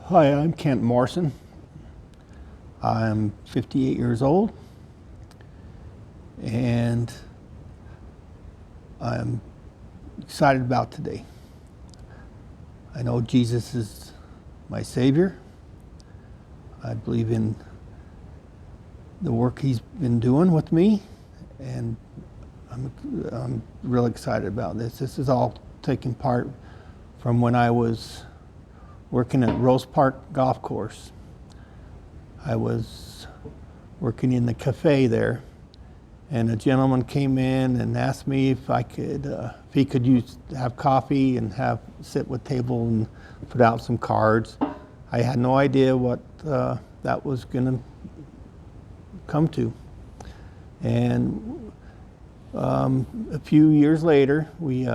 Hi, I'm Kent Morrison. I'm 58 years old, and I'm excited about today. I know Jesus is my Savior. I believe in the work He's been doing with me, and I'm really excited about this. This is all taking part from when I was working at Rose Park Golf Course. I was working in the cafe there, and a gentleman came in and asked me if he could have coffee and sit with table and put out some cards. I had no idea what that was going to come to, and a few years later, we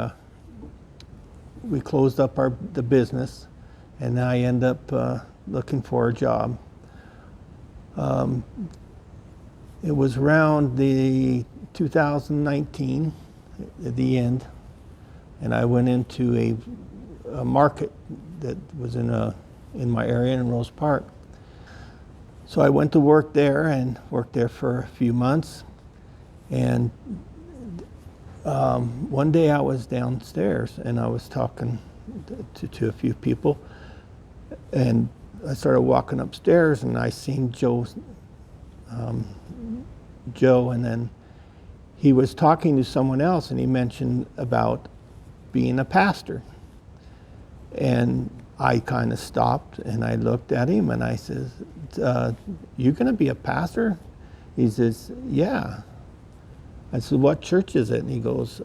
closed up the business, and I end up looking for a job. It was around the 2019 at the end, and I went into a market that was in my area in Rose Park. So I went to work there and worked there for a few months, and one day I was downstairs and I was talking to a few people, and I started walking upstairs and I seen Joe, and then he was talking to someone else, and he mentioned about being a pastor. And I kind of stopped and I looked at him and I says, you gonna be a pastor? He says, yeah. I said, what church is it? And he goes,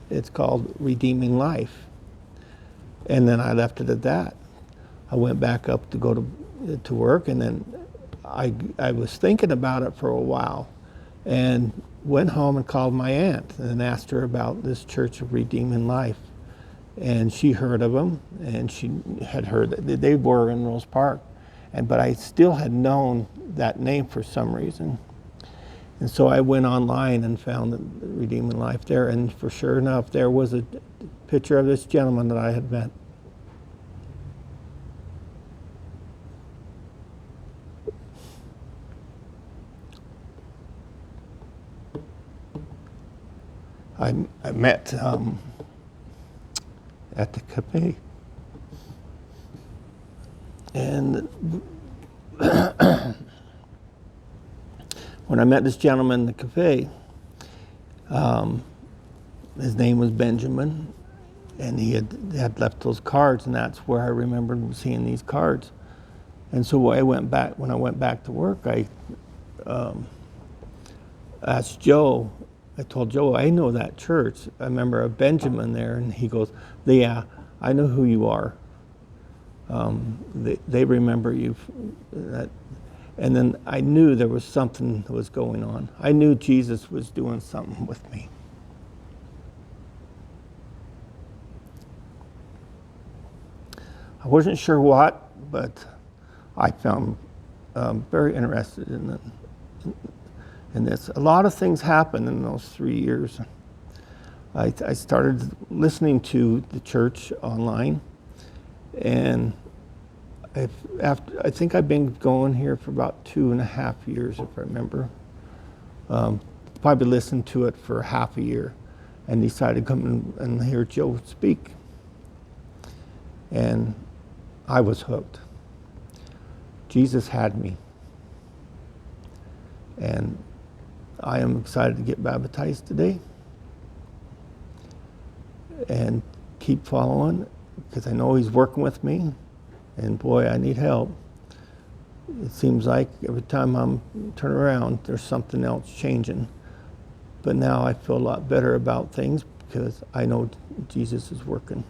it's called Redeeming Life. And then I left it at that. I went back up to go to work, and then I was thinking about it for a while, and went home and called my aunt and asked her about this Church of Redeeming Life. And she heard of them, and she had heard that they were in Rose Park, but I still had known that name for some reason. And so I went online and found the Redeeming Life there, and for sure enough, there was a picture of this gentleman that I had met. I met at the cafe, and when I met this gentleman in the cafe, his name was Benjamin, and he had left those cards, and that's where I remembered seeing these cards. And so when I went back to work, I asked Joe. I told Joe, I know that church. I remember a Benjamin there, and he goes, yeah, I know who you are. They remember you. And then I knew there was something that was going on. I knew Jesus was doing something with me. I wasn't sure what, but I found very interested in it. And a lot of things happened in those 3 years. I started listening to the church online, and I think I've been going here for about 2.5 years, if I remember. Probably listened to it for half a year, and decided to come and hear Joe speak. And I was hooked. Jesus had me. And I am excited to get baptized today and keep following, because I know He's working with me, and boy, I need help. It seems like every time I'm turn around, there's something else changing. But now I feel a lot better about things because I know Jesus is working.